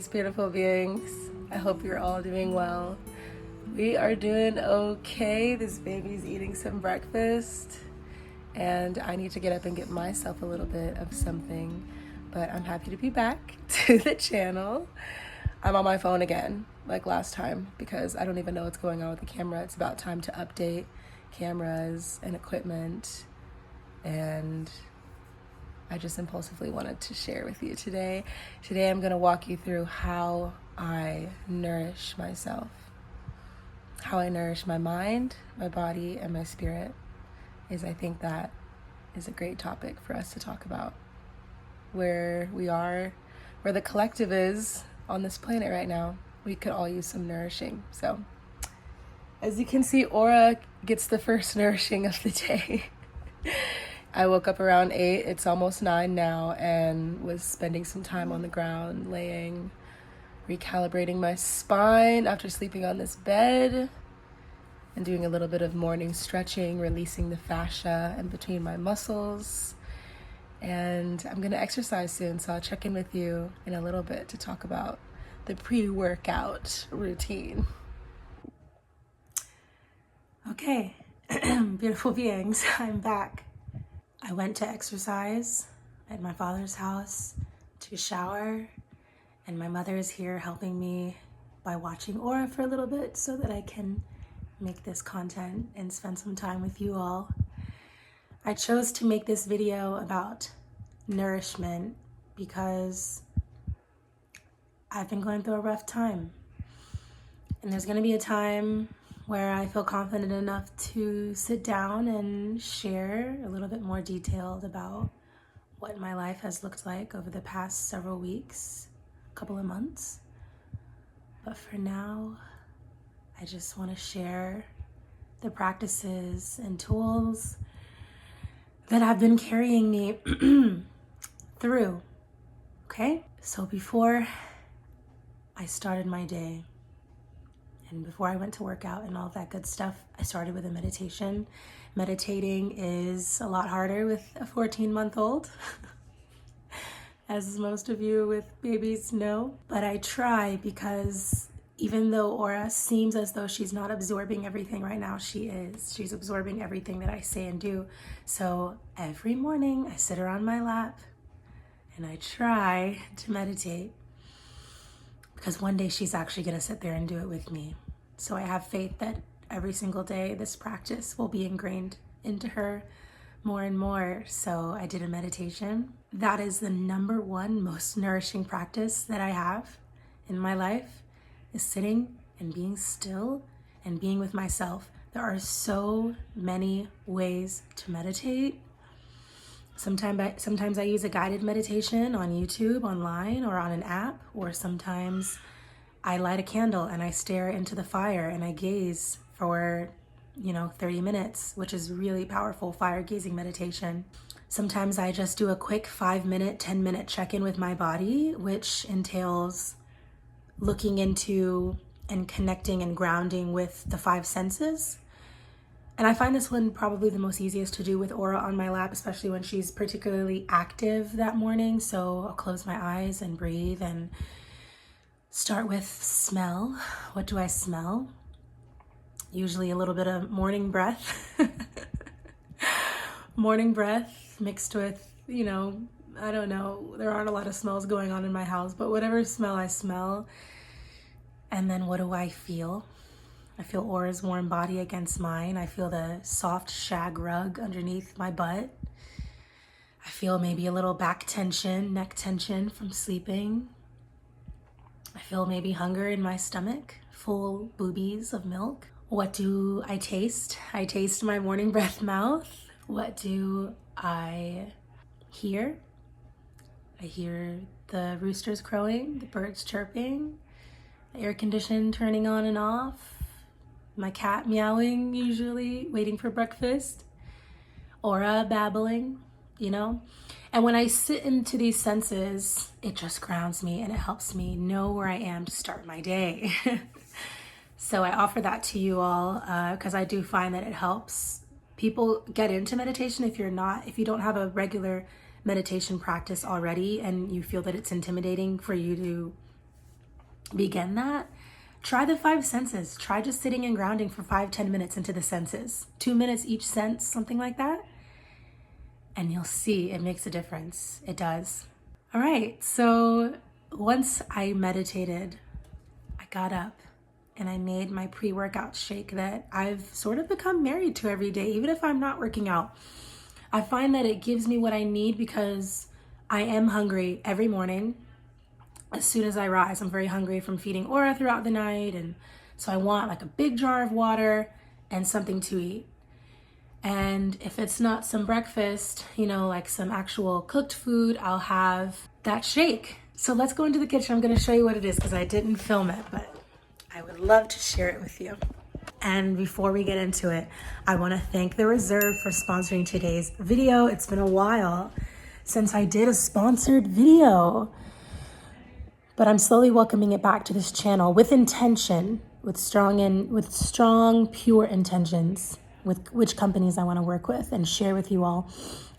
ladies, beautiful beings. I hope you're all doing well. We are doing okay. This baby's eating some breakfast, and I need to get up and get myself a little bit of something. But I'm happy to be back to the channel. I'm on my phone again, like last time, because I don't even know what's going on with the camera. It's about time to update cameras and equipment, and I just impulsively wanted to share with you today. Today I'm going to walk you through how I nourish myself, how I nourish my mind, my body, and my spirit. I think that is a great topic for us to talk about. Where we are, where the collective is on this planet right now, we could all use some nourishing. So, as you can see, Aura gets the first nourishing of the day. I woke up around 8, it's almost 9 now, and was spending some time on the ground, laying, recalibrating my spine after sleeping on this bed, and doing a little bit of morning stretching, releasing the fascia in between my muscles. And I'm gonna exercise soon, so I'll check in with you in a little bit to talk about the pre-workout routine. Okay, beautiful beings, I'm back. I went to exercise at my father's house to shower, and my mother is here helping me by watching Aura for a little bit so that I can make this content and spend some time with you all. I chose to make this video about nourishment because I've been going through a rough time, and there's going to be a time where I feel confident enough to sit down and share a little bit more detailed about what my life has looked like over the past several weeks, couple of months. But for now, I just want to share the practices and tools that have been carrying me through, okay? So before I started my day, and before I went to work out and all that good stuff, I started with a meditation. Meditating is a lot harder with a 14-month-old, as most of you with babies know. But I try, because even though Aura seems as though she's not absorbing everything right now, she is. She's absorbing everything that I say and do. So every morning I sit her on my lap and I try to meditate, because one day she's actually gonna sit there and do it with me. So I have faith that every single day this practice will be ingrained into her more and more. So I did a meditation. That is the number one most nourishing practice that I have in my life, is sitting and being still and being with myself. There are so many ways to meditate. Sometimes I use a guided meditation on YouTube, online, or on an app, or sometimes I light a candle and I stare into the fire and I gaze for 30 minutes, which is really powerful fire gazing meditation. Sometimes I just do a quick 5-minute, 10-minute check-in with my body, which entails looking into and connecting and grounding with the 5 senses. And I find this one probably the most easiest to do with Aura on my lap, especially when she's particularly active that morning. So I'll close my eyes and breathe and start with smell. What do I smell? Usually a little bit of morning breath. Morning breath mixed with, I don't know, there aren't a lot of smells going on in my house, but whatever smell I smell. And then what do I feel? I feel Aura's warm body against mine. I feel the soft shag rug underneath my butt. I feel maybe a little back tension, neck tension from sleeping. I feel maybe hunger in my stomach, full boobies of milk. What do I taste? I taste my morning breath mouth. What do I hear? I hear the roosters crowing, the birds chirping, the air condition turning on and off, my cat meowing, usually waiting for breakfast, Aura babbling, And when I sit into these senses, it just grounds me and it helps me know where I am to start my day. So I offer that to you all because I do find that it helps people get into meditation. If you don't have a regular meditation practice already and you feel that it's intimidating for you to begin that, try the 5 senses. Try just sitting and grounding for 5-10 minutes into the senses. 2 minutes each sense, something like that. And you'll see it makes a difference. It does. All right, so once I meditated, I got up and I made my pre-workout shake that I've sort of become married to every day, even if I'm not working out. I find that it gives me what I need because I am hungry every morning. As soon as I rise, I'm very hungry from feeding Aura throughout the night. And so I want like a big jar of water and something to eat. And if it's not some breakfast, like some actual cooked food, I'll have that shake. So let's go into the kitchen. I'm going to show you what it is because I didn't film it, but I would love to share it with you. And before we get into it, I want to thank The Reserve for sponsoring today's video. It's been a while since I did a sponsored video, but I'm slowly welcoming it back to this channel with intention, with strong, pure intentions, with which companies I want to work with and share with you all.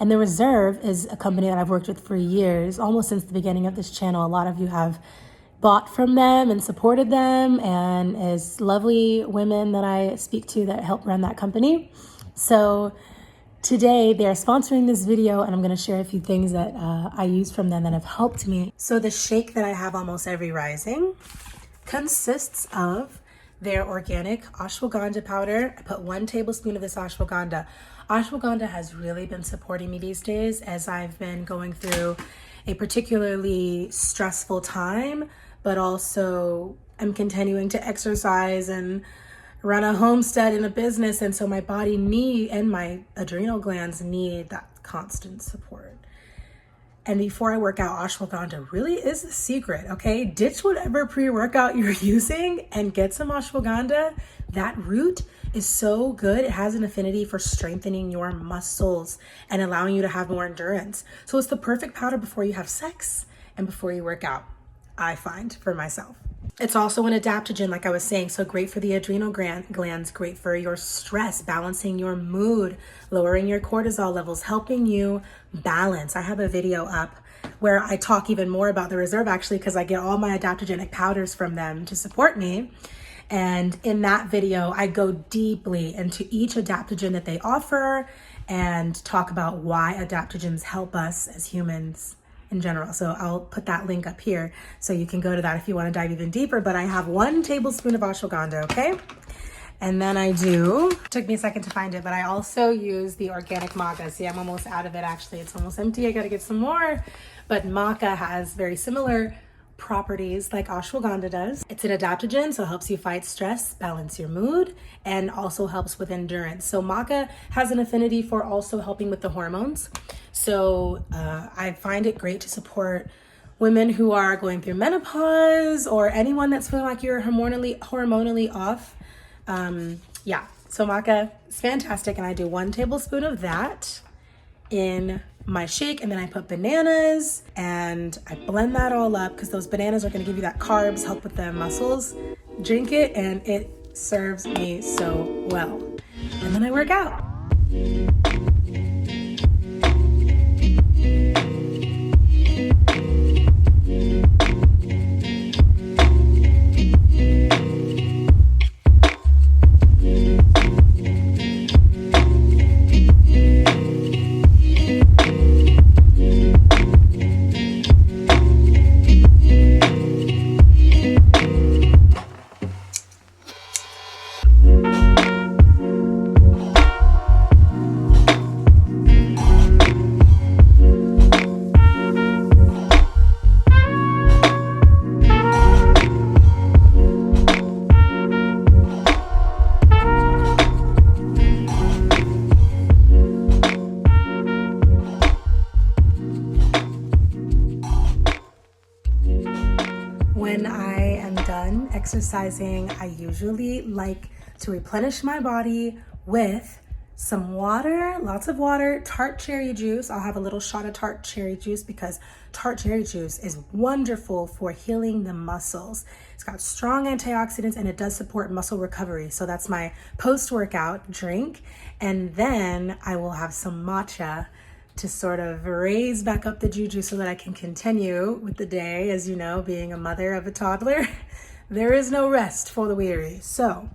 And The Reserve is a company that I've worked with for years, almost since the beginning of this channel. A lot of you have bought from them and supported them, and is lovely women that I speak to that help run that company. So today they're sponsoring this video, and I'm going to share a few things that I use from them that have helped me. So the shake that I have almost every rising consists of their organic ashwagandha powder. I put 1 tablespoon of this ashwagandha. Ashwagandha has really been supporting me these days as I've been going through a particularly stressful time, but also I'm continuing to exercise and run a homestead in a business. And so my body and my adrenal glands need that constant support. And before I work out, ashwagandha really is the secret, okay? Ditch whatever pre-workout you're using and get some ashwagandha. That root is so good. It has an affinity for strengthening your muscles and allowing you to have more endurance. So it's the perfect powder before you have sex and before you work out, I find, for myself. It's also an adaptogen, like I was saying, so great for the adrenal glands, great for your stress, balancing your mood, lowering your cortisol levels, helping you balance. I have a video up where I talk even more about The Reserve, actually, because I get all my adaptogenic powders from them to support me. And in that video, I go deeply into each adaptogen that they offer and talk about why adaptogens help us as humans in general. So I'll put that link up here so you can go to that if you want to dive even deeper. But I have 1 tablespoon of ashwagandha, okay? And then took me a second to find it, but I also use the organic maca. See, I'm almost out of it actually. It's almost empty. I got to get some more. But maca has very similar properties like ashwagandha does. It's an adaptogen, so it helps you fight stress, balance your mood, and also helps with endurance. So maca has an affinity for also helping with the hormones. So I find it great to support women who are going through menopause or anyone that's feeling like you're hormonally off. So maca is fantastic, and I do 1 tablespoon of that in my shake, and then I put bananas and I blend that all up because those bananas are going to give you that carbs, help with the muscles. Drink it, and it serves me so well. And then I work out. When I am done exercising, I usually like to replenish my body with some water, lots of water, tart cherry juice. I'll have a little shot of tart cherry juice because tart cherry juice is wonderful for healing the muscles. It's got strong antioxidants and it does support muscle recovery. So that's my post-workout drink. And then I will have some matcha to sort of raise back up the juju so that I can continue with the day, as you know, being a mother of a toddler. there is no rest for the weary. So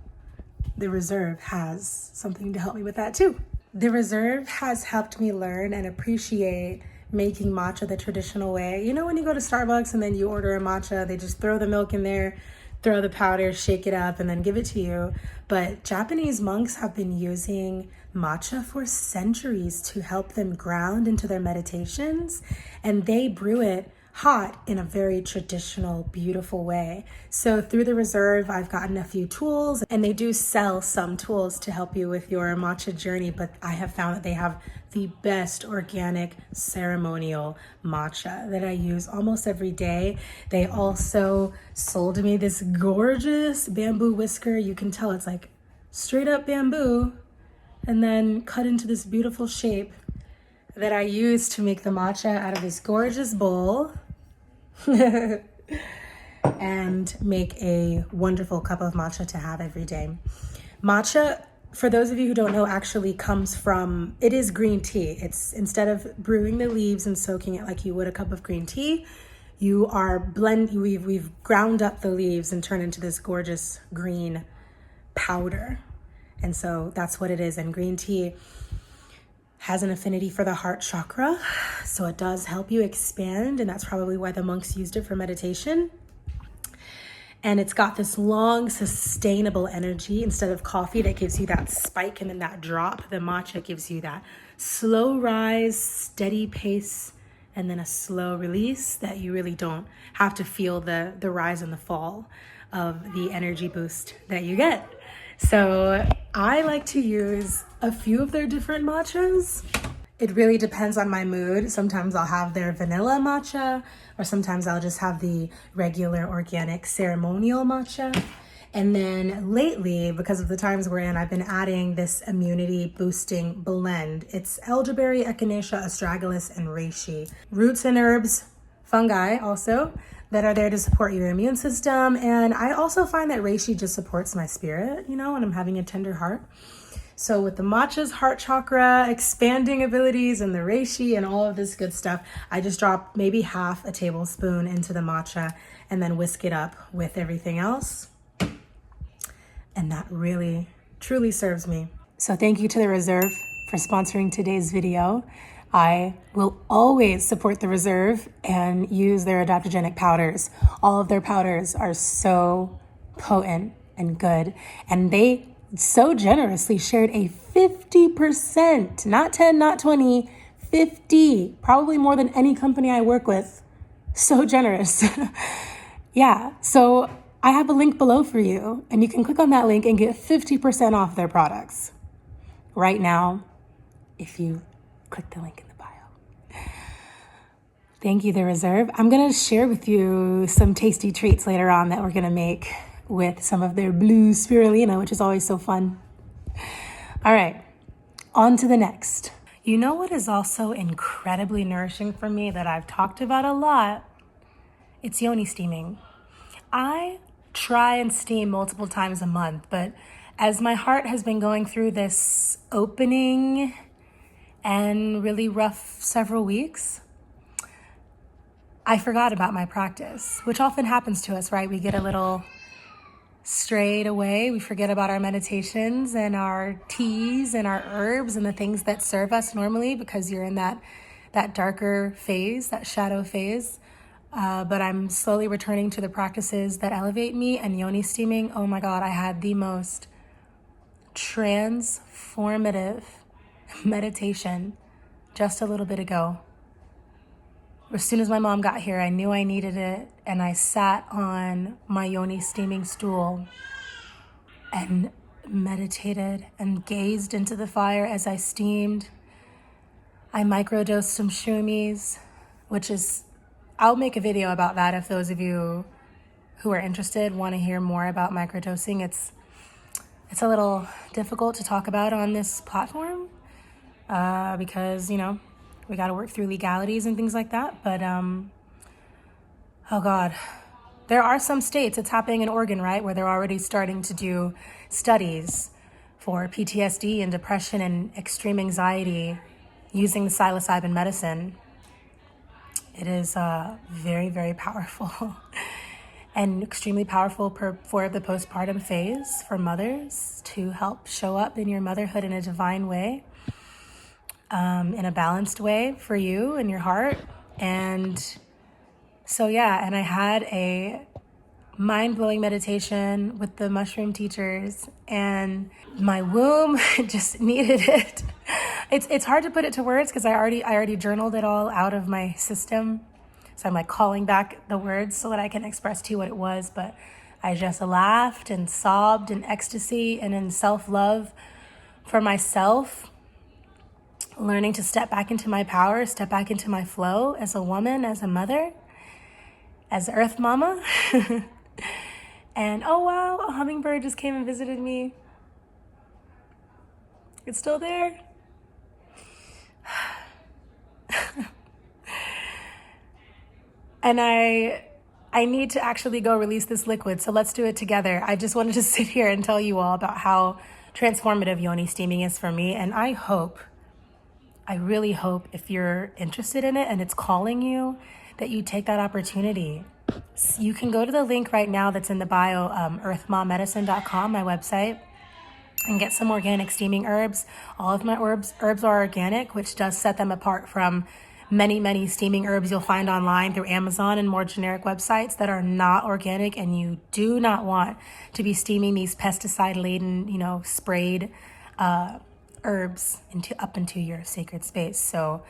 the Reserve has something to help me with that too. The Reserve has helped me learn and appreciate making matcha the traditional way. You know, when you go to Starbucks and then you order a matcha, they just throw the milk in there, throw the powder, shake it up, and then give it to you. But Japanese monks have been using matcha for centuries to help them ground into their meditations, and they brew it hot in a very traditional, beautiful way. So through the Reserve, I've gotten a few tools, and they do sell some tools to help you with your matcha journey, but I have found that they have the best organic ceremonial matcha that I use almost every day. They also sold me this gorgeous bamboo whisker. You can tell it's like straight up bamboo and then cut into this beautiful shape that I use to make the matcha out of this gorgeous bowl and make a wonderful cup of matcha to have every day. Matcha, for those of you who don't know, actually comes from, it is green tea. It's, instead of brewing the leaves and soaking it like you would a cup of green tea, we've ground up the leaves and turned into this gorgeous green powder. And so that's what it is. And green tea has an affinity for the heart chakra, so it does help you expand, and that's probably why the monks used it for meditation. And it's got this long, sustainable energy. Instead of coffee that gives you that spike and then that drop, the matcha gives you that slow rise, steady pace, and then a slow release that you really don't have to feel the rise and the fall of the energy boost that you get. So I like to use a few of their different matchas. It really depends on my mood. Sometimes I'll have their vanilla matcha, or sometimes I'll just have the regular organic ceremonial matcha. And then lately, because of the times we're in, I've been adding this immunity boosting blend. It's elderberry, echinacea, astragalus, and reishi. Roots and herbs, fungi also, that are there to support your immune system. And I also find that reishi just supports my spirit, you know, when I'm having a tender heart. So with the matcha's heart chakra, expanding abilities, and the reishi and all of this good stuff, I just drop maybe half a tablespoon into the matcha and then whisk it up with everything else. And that really, truly serves me. So thank you to the Reserve for sponsoring today's video. I will always support the Reserve and use their adaptogenic powders. All of their powders are so potent and good. And they so generously shared a 50%, not 10, not 20, 50, probably more than any company I work with. So generous. Yeah, so I have a link below for you, and you can click on that link and get 50% off their products right now if you click the link in the bio. Thank you, the Reserve. I'm going to share with you some tasty treats later on that we're going to make with some of their blue spirulina, which is always so fun. All right, on to the next. You know what is also incredibly nourishing for me that I've talked about a lot? It's Yoni steaming. I try and steam multiple times a month, but as my heart has been going through this opening and really rough several weeks, I forgot about my practice, which often happens to us, right? We get a little strayed away. We forget about our meditations and our teas and our herbs and the things that serve us normally because you're in that darker phase, that shadow phase. But I'm slowly returning to the practices that elevate me, and Yoni steaming, oh my God, I had the most transformative meditation just a little bit ago. As soon as my mom got here, I knew I needed it, and I sat on my Yoni steaming stool and meditated and gazed into the fire as I steamed. I microdosed some shroomies, which is, I'll make a video about that if those of you who are interested want to hear more about microdosing. It's a little difficult to talk about on this platform because, you know, we got to work through legalities and things like that. But, oh God, there are some states, it's happening in Oregon, right, where they're already starting to do studies for PTSD and depression and extreme anxiety using the psilocybin medicine. It is very, very powerful. and extremely powerful for the postpartum phase for mothers to help show up in your motherhood in a divine way, in a balanced way for you and your heart. And so, yeah, and I had a mind-blowing meditation with the mushroom teachers, and my womb just needed it. It's hard to put it to words because I already journaled it all out of my system. So I'm like calling back the words so that I can express to you what it was. But I just laughed and sobbed in ecstasy and in self-love for myself, learning to step back into my power, step back into my flow as a woman, as a mother, as Earth Mama. And oh wow, a hummingbird just came and visited me. It's still there. And I need to actually go release this liquid, so let's do it together. I just wanted to sit here and tell you all about how transformative Yoni steaming is for me. And I really hope if you're interested in it and it's calling you, that you take that opportunity. You can go to the link right now that's in the bio, earthmommedicine.com, my website, and get some organic steaming herbs. All of my herbs are organic, which does set them apart from many steaming herbs you'll find online through Amazon and more generic websites that are not organic, and you do not want to be steaming these pesticide-laden, sprayed herbs up into your sacred space. So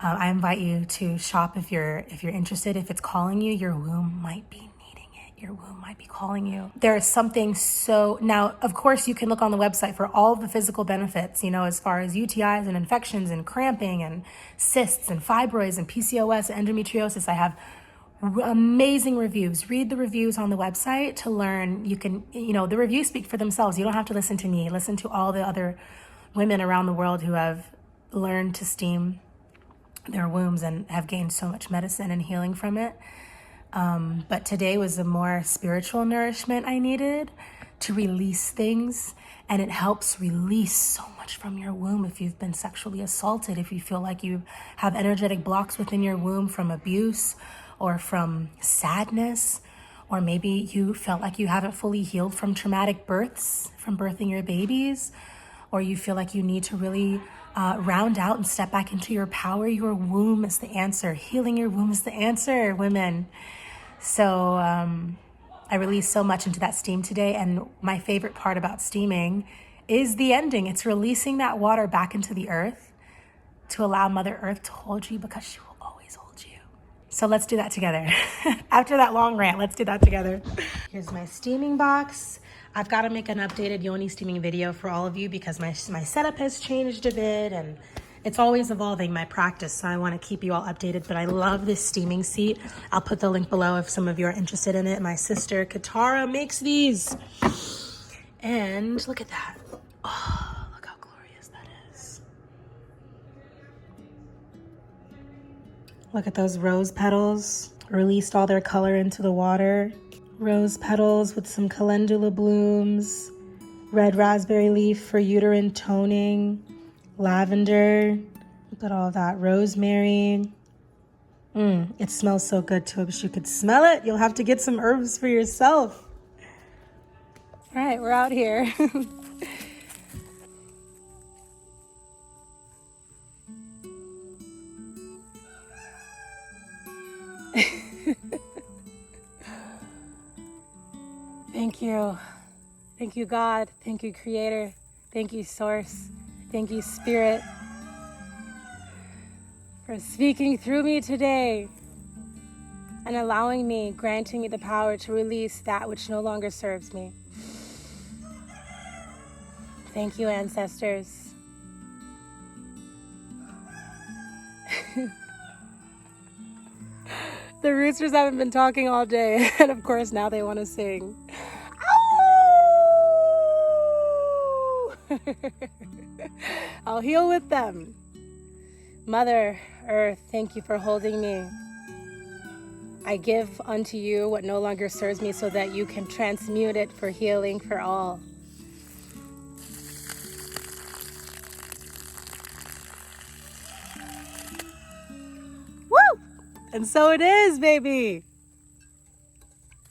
I invite you to shop if you're interested. If it's calling you, your womb might be needing it. Your womb might be calling you. There is something now, of course, you can look on the website for all the physical benefits, as far as UTIs and infections and cramping and cysts and fibroids and PCOS and endometriosis. I have amazing reviews. Read the reviews on the website to learn. You can, the reviews speak for themselves. You don't have to listen to me. Listen to all the other women around the world who have learned to steam their wombs and have gained so much medicine and healing from it. But today was a more spiritual nourishment I needed to release things. And it helps release so much from your womb if you've been sexually assaulted, if you feel like you have energetic blocks within your womb from abuse or from sadness, or maybe you felt like you haven't fully healed from traumatic births, from birthing your babies, or you feel like you need to really round out and step back into your power. Your womb is the answer. Healing your womb is the answer, women. So I released so much into that steam today. And my favorite part about steaming is the ending. It's releasing that water back into the earth to allow Mother Earth to hold you, because she will always hold you. So let's do that together. After that long rant, let's do that together. Here's my steaming box. I've got to make an updated Yoni steaming video for all of you because my setup has changed a bit and it's always evolving, my practice. So I want to keep you all updated, but I love this steaming seat. I'll put the link below if some of you are interested in it. My sister Katara makes these. And look at that. Oh, look how glorious that is. Look at those rose petals. Released all their color into the water. Rose petals with some calendula blooms, red raspberry leaf for uterine toning, lavender, look at all that, rosemary. It smells so good too. I wish you could smell it. You'll have to get some herbs for yourself. All right, we're out here. Thank you. Thank you, God. Thank you, Creator. Thank you, Source. Thank you, Spirit, for speaking through me today and allowing me, granting me the power to release that which no longer serves me. Thank you, ancestors. The roosters haven't been talking all day, and of course now they want to sing. I'll heal with them. Mother Earth, thank you for holding me. I give unto you what no longer serves me so that you can transmute it for healing for all. Woo! And so it is, baby.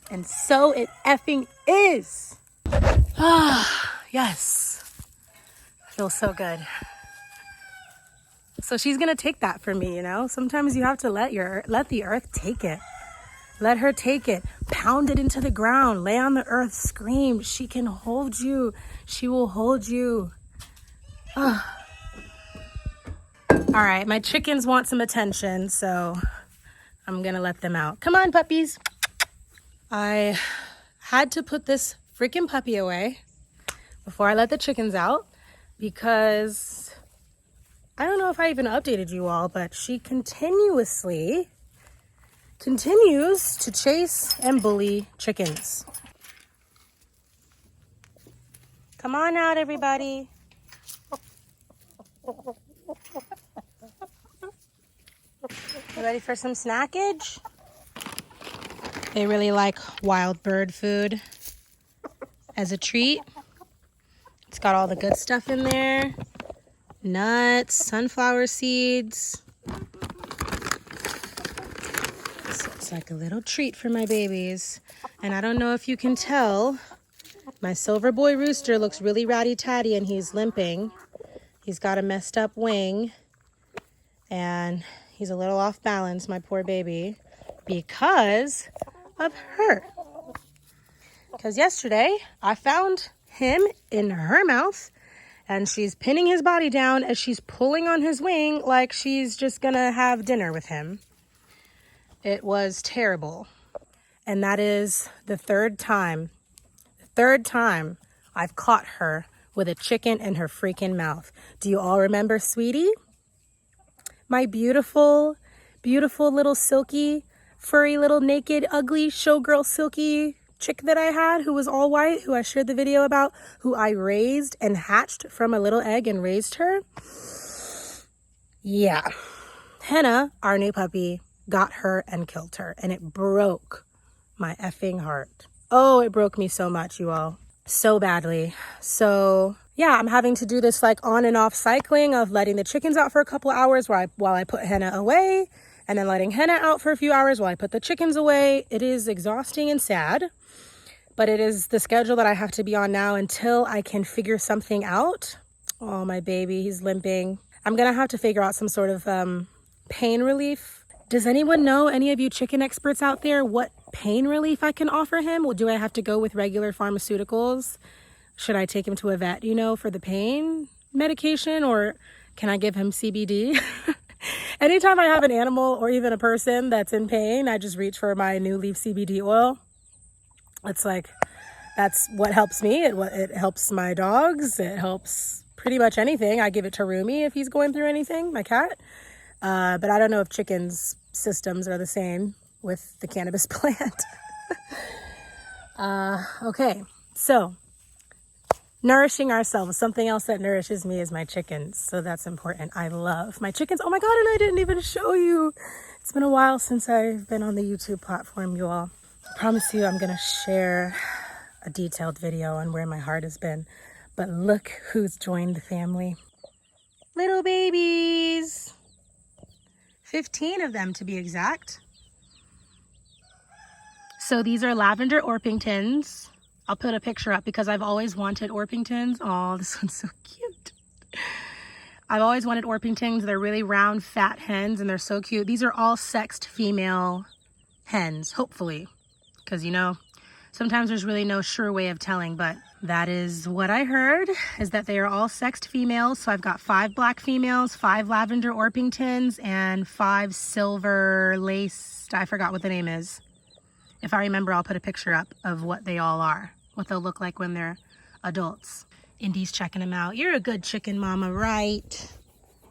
And so it effing is. Ah, yes. Feels so good. So she's gonna take that for me, you know? Sometimes you have to let the earth take it. Let her take it. Pound it into the ground. Lay on the earth. Scream. She can hold you. She will hold you. Ah. All right, my chickens want some attention, so I'm gonna let them out. Come on, puppies. I had to put this freaking puppy away before I let the chickens out because I don't know if I even updated you all, but she continues to chase and bully chickens. Come on out, everybody. You ready for some snackage? They really like wild bird food as a treat. It's got all the good stuff in there. Nuts, sunflower seeds. So it's like a little treat for my babies. And I don't know if you can tell, my silver boy rooster looks really ratty-tatty and he's limping. He's got a messed up wing and he's a little off balance, my poor baby, because of her. Because yesterday I found him in her mouth and she's pinning his body down as she's pulling on his wing like she's just gonna have dinner with him. It was terrible. And that is the third time I've caught her with a chicken in her freaking mouth. Do you all remember Sweetie? My beautiful, beautiful little silky, furry little naked, ugly showgirl silky chick that I had who was all white, who I shared the video about, who I raised and hatched from a little egg and raised her. Yeah. Henna, our new puppy, got her and killed her, and it broke my effing heart. Oh, it broke me so much, you all. So badly. So yeah, I'm having to do this like on and off cycling of letting the chickens out for a couple hours while I put Henna away, and then letting Henna out for a few hours while I put the chickens away. It is exhausting and sad, but it is the schedule that I have to be on now until I can figure something out. Oh, my baby, he's limping. I'm gonna have to figure out some sort of pain relief. Does anyone know, any of you chicken experts out there, what pain relief I can offer him? Well, do I have to go with regular pharmaceuticals? Should I take him to a vet, for the pain medication, or can I give him CBD? Anytime I have an animal or even a person that's in pain, I just reach for my New Leaf CBD oil. It's like, that's what helps me. It helps my dogs. It helps pretty much anything. I give it to Rumi if he's going through anything, my cat. But I don't know if chickens' systems are the same with the cannabis plant. Okay, so nourishing ourselves. Something else that nourishes me is my chickens. So that's important. I love my chickens. Oh my God, and I didn't even show you. It's been a while since I've been on the YouTube platform, you all. I promise you I'm going to share a detailed video on where my heart has been. But look who's joined the family. Little babies. 15 of them to be exact. So these are lavender Orpingtons. I'll put a picture up because I've always wanted Orpingtons. Oh, this one's so cute. I've always wanted Orpingtons. They're really round, fat hens, and they're so cute. These are all sexed female hens, hopefully. Because, sometimes there's really no sure way of telling, but that is what I heard, is that they are all sexed females. So I've got 5 black females, 5 lavender Orpingtons, and 5 silver laced, I forgot what the name is. If I remember, I'll put a picture up of what they all are, what they'll look like when they're adults. Indy's checking them out. You're a good chicken mama, right?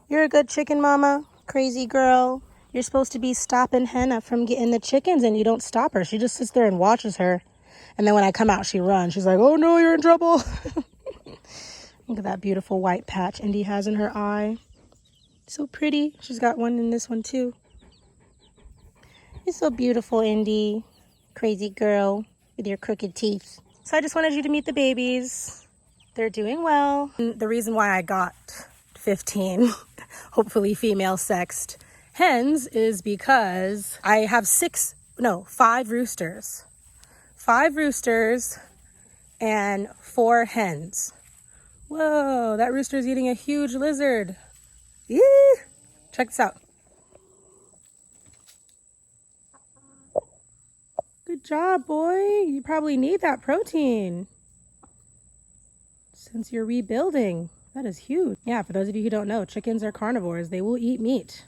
You're a good chicken mama, crazy girl. You're supposed to be stopping Henna from getting the chickens, and you don't stop her. She just sits there and watches her. And then when I come out, she runs. She's like, oh no, you're in trouble. Look at that beautiful white patch Indy has in her eye. So pretty. She's got one in this one too. You're so beautiful, Indy. Crazy girl with your crooked teeth. So I just wanted you to meet the babies. They're doing well. And the reason why I got 15, hopefully female sexed hens is because I have 5 roosters. 5 roosters and 4 hens. Whoa, that rooster's eating a huge lizard. Yeah. Check this out. Good job, boy. You probably need that protein since you're rebuilding. That is huge. Yeah, for those of you who don't know, chickens are carnivores. They will eat meat.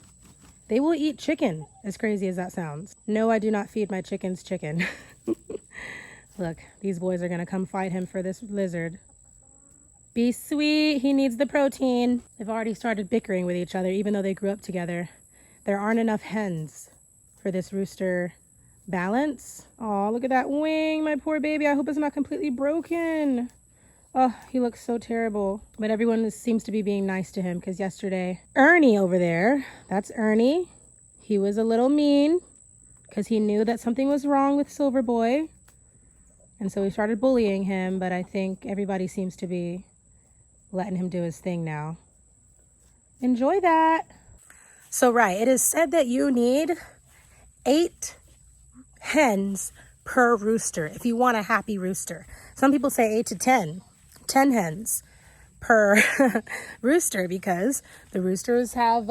They will eat chicken, as crazy as that sounds. No, I do not feed my chickens chicken. Look, these boys are gonna come fight him for this lizard. Be sweet, he needs the protein. They've already started bickering with each other, even though they grew up together. There aren't enough hens for this rooster balance. Oh, look at that wing, my poor baby. I hope it's not completely broken. Oh, he looks so terrible. But everyone seems to be being nice to him because yesterday, Ernie over there, that's Ernie. He was a little mean because he knew that something was wrong with Silver Boy. And so he started bullying him, but I think everybody seems to be letting him do his thing now. Enjoy that. So right, it is said that you need 8 hens per rooster if you want a happy rooster. Some people say 8 to 10 hens per rooster because the roosters have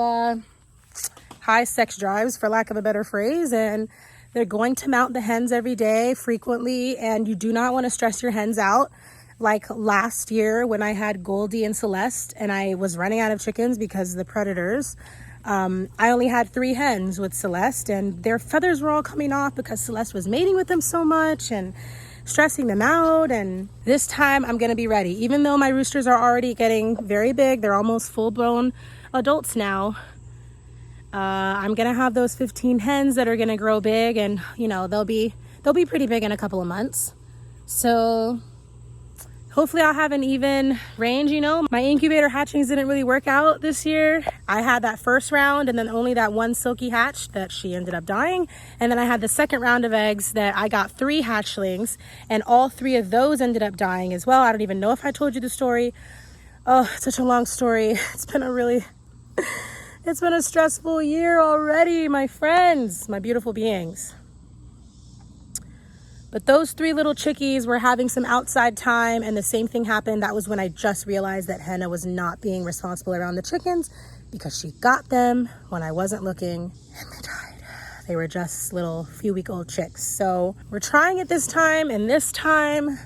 high sex drives, for lack of a better phrase, and they're going to mount the hens every day frequently, and you do not want to stress your hens out. Like last year when I had Goldie and Celeste and I was running out of chickens because of the predators, I only had 3 hens with Celeste, and their feathers were all coming off because Celeste was mating with them so much and stressing them out. And this time I'm gonna be ready. Even though my roosters are already getting very big, they're almost full-blown adults now, I'm gonna have those 15 hens that are gonna grow big, and you know, they'll be pretty big in a couple of months. So hopefully I'll have an even range. You know, my incubator hatchings didn't really work out this year. I had that first round and then only that one silky hatch that she ended up dying. And then I had the second round of eggs that I got 3 hatchlings, and all 3 of those ended up dying as well. I don't even know if I told you the story. Oh, it's such a long story. It's been a stressful year already, my friends, my beautiful beings. But those 3 little chickies were having some outside time, and the same thing happened. That was when I just realized that Henna was not being responsible around the chickens because she got them when I wasn't looking, and they died. They were just little few-week-old chicks. So we're trying it this time, and this time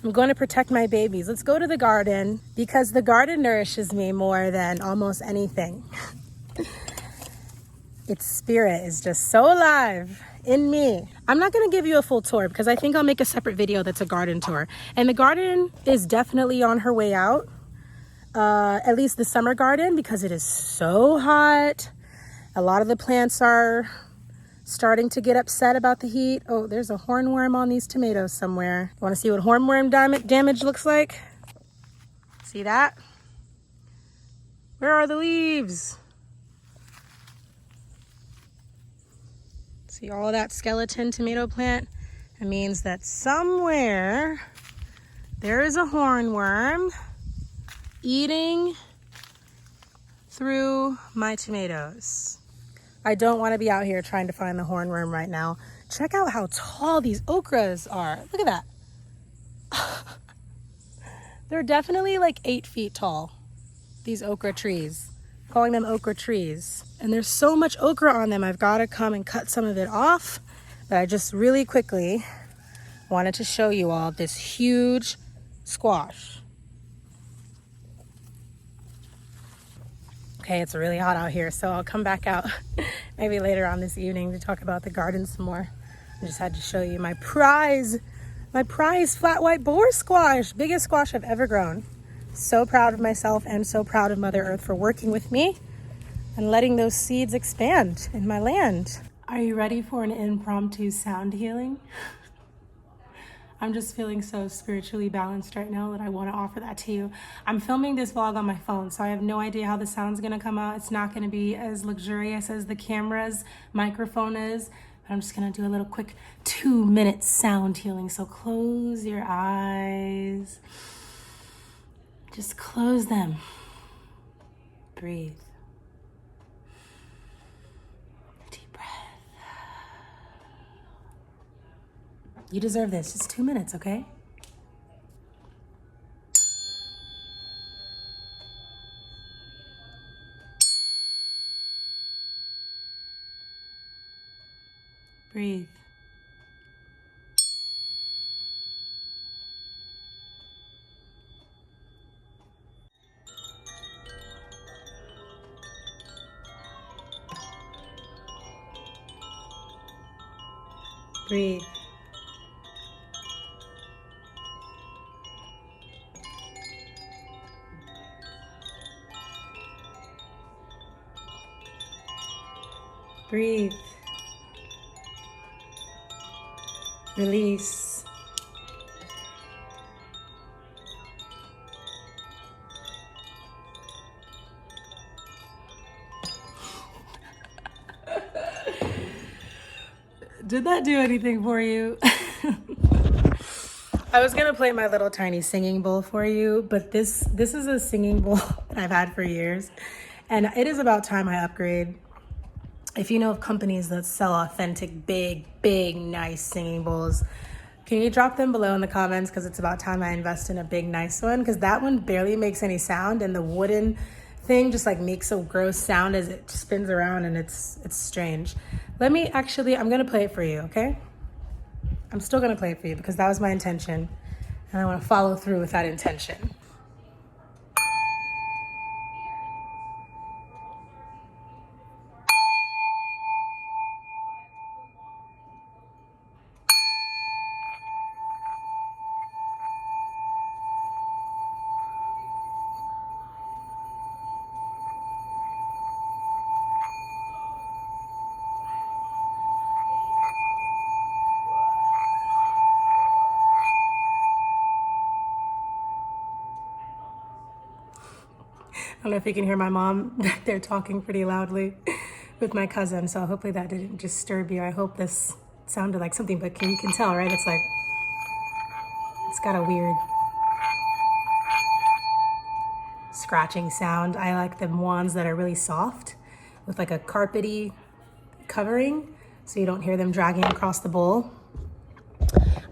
I'm going to protect my babies. Let's go to the garden because the garden nourishes me more than almost anything. Its spirit is just so alive in me. I'm not going to give you a full tour because I think I'll make a separate video that's a garden tour. And the garden is definitely on her way out, at least the summer garden, because it is so hot. A lot of the plants are starting to get upset about the heat. Oh, there's a hornworm on these tomatoes somewhere. You want to see what hornworm damage looks like? See that? Where are the leaves? See all of that skeleton tomato plant? It means that somewhere there is a hornworm eating through my tomatoes. I don't want to be out here trying to find the hornworm right now. Check out how tall these okras are. Look at that. They're definitely like 8 feet tall, these okra trees. Calling them okra trees. And there's so much okra on them, I've got to come and cut some of it off. But I just really quickly wanted to show you all this huge squash. Okay, it's really hot out here, so I'll come back out maybe later on this evening to talk about the garden some more. I just had to show you my prize flat white boar squash, biggest squash I've ever grown. So proud of myself and so proud of Mother Earth for working with me and letting those seeds expand in my land. Are you ready for an impromptu sound healing? I'm just feeling so spiritually balanced right now that I want to offer that to you. I'm filming this vlog on my phone, so I have no idea how the sound's going to come out. It's not going to be as luxurious as the camera's microphone is, but I'm just going to do a little quick 2-minute sound healing. So close your eyes. Just close them. Breathe. Deep breath. You deserve this. Just 2 minutes, okay? Breathe. Breathe. Breathe. Release. Did that do anything for you? I was gonna play my little tiny singing bowl for you, but this is a singing bowl that I've had for years, and it is about time I upgrade. If you know of companies that sell authentic, big, nice singing bowls, can you drop them below in the comments? Because it's about time I invest in a big, nice one, because that one barely makes any sound, and the wooden thing just like makes a gross sound as it spins around, and it's strange. I'm gonna play it for you, okay? I'm still gonna play it for you because that was my intention, and I wanna follow through with that intention. I don't know if you can hear my mom back there talking pretty loudly with my cousin, so hopefully that didn't disturb you. I hope this sounded like something, but you can tell, right? It's got a weird scratching sound. I like the ones that are really soft with like a carpety covering, so you don't hear them dragging across the bowl.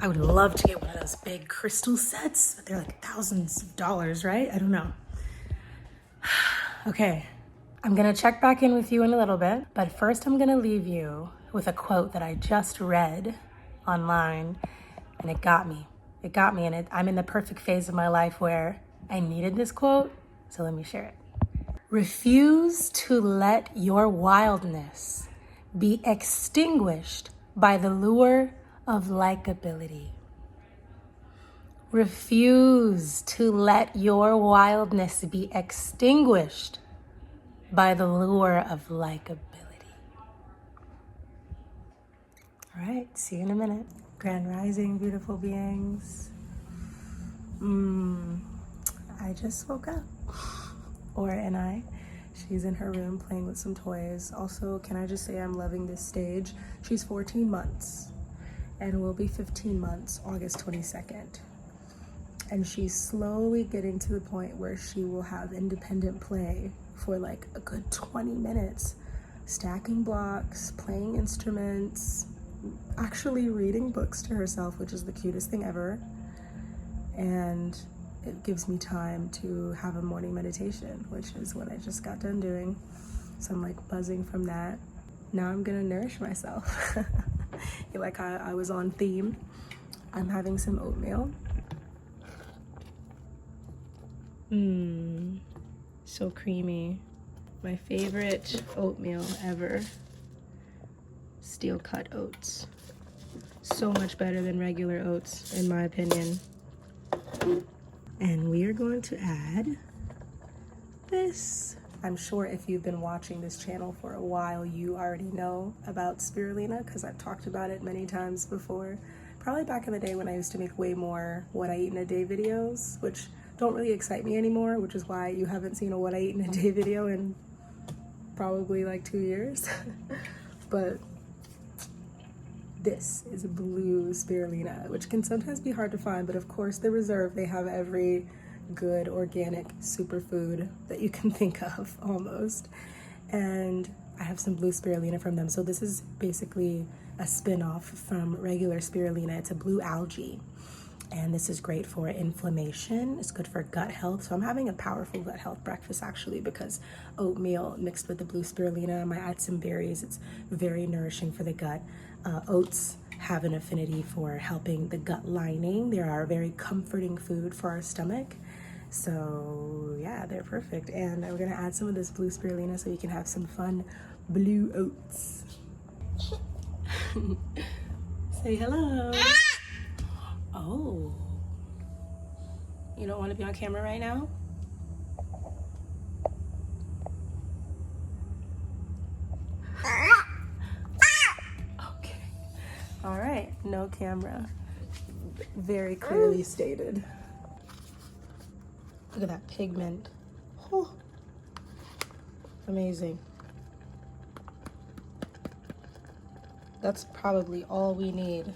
I would love to get one of those big crystal sets. They're like thousands of dollars, right? I don't know. Okay, I'm gonna check back in with you in a little bit, but first I'm gonna leave you with a quote that I just read online, and it got me. And I'm in the perfect phase of my life where I needed this quote, so let me share it. Refuse to let your wildness be extinguished by the lure of likability. Refuse to let your wildness be extinguished by the lure of likability. All right, see you in a minute. Grand rising, beautiful beings. I just woke up. Aura and I. She's in her room playing with some toys. Also, can I just say I'm loving this stage? She's 14 months and will be 15 months August 22nd. And she's slowly getting to the point where she will have independent play for like a good 20 minutes, stacking blocks, playing instruments, actually reading books to herself, which is the cutest thing ever. And it gives me time to have a morning meditation, which is what I just got done doing. So I'm like buzzing from that. Now I'm gonna nourish myself. Like I was on theme. I'm having some oatmeal. So creamy. My favorite oatmeal ever. Steel cut oats. So much better than regular oats, in my opinion. And we are going to add this. I'm sure if you've been watching this channel for a while, you already know about spirulina because I've talked about it many times before. Probably back in the day when I used to make way more what I eat in a day videos, which don't really excite me anymore, which is why you haven't seen a what I eat in a day video in probably like 2 years. But this is a blue spirulina, which can sometimes be hard to find, but of course the Reserve, they have every good organic superfood that you can think of almost. And I have some blue spirulina from them. So this is basically a spin-off from regular spirulina. It's a blue algae. And this is great for inflammation. It's good for gut health. So I'm having a powerful gut health breakfast actually, because oatmeal mixed with the blue spirulina. I might add some berries. It's very nourishing for the gut. Oats have an affinity for helping the gut lining. They are a very comforting food for our stomach. So yeah, they're perfect. And we're gonna add some of this blue spirulina so you can have some fun blue oats. Say hello. Oh, you don't want to be on camera right now? Okay. All right, no camera. Very clearly stated. Look at that pigment. Oh, amazing. That's probably all we need.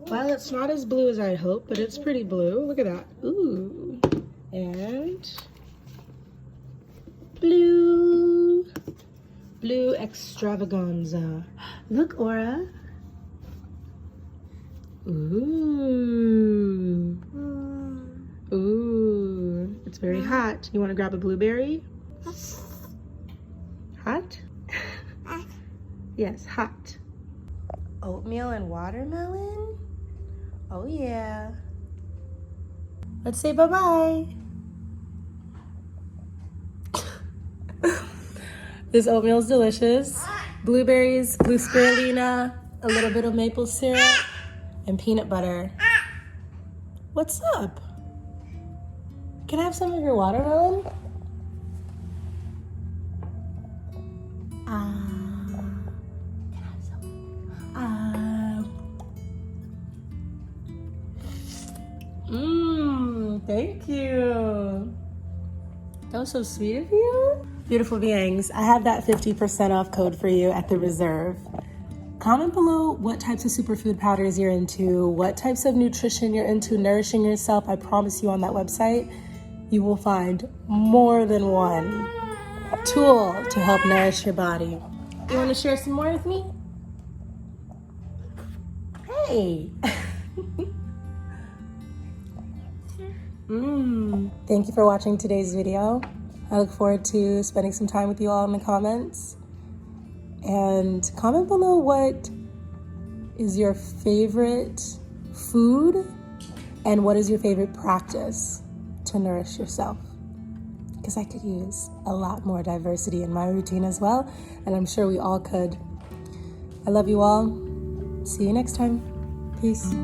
Well, it's not as blue as I'd hoped, but it's pretty blue. Look at that. Ooh. And blue. Blue extravaganza. Look, Aura. Ooh. Ooh. It's very hot. You want to grab a blueberry? Hot? Yes, hot. Oatmeal and watermelon? Oh yeah. Let's say bye-bye. This oatmeal is delicious. Blueberries, blue spirulina, a little bit of maple syrup, and peanut butter. What's up? Can I have some of your watermelon? Can I have some? Thank you. That was so sweet of you. Beautiful beings, I have that 50% off code for you at the Reserve. Comment below what types of superfood powders you're into, what types of nutrition you're into, nourishing yourself. I promise you on that website, you will find more than one tool to help nourish your body. You want to share some more with me? Hey. Thank you for watching today's video. I look forward to spending some time with you all in the comments. And comment below what is your favorite food and what is your favorite practice to nourish yourself. Because I could use a lot more diversity in my routine as well, and I'm sure we all could. I love you all. See you next time. Peace.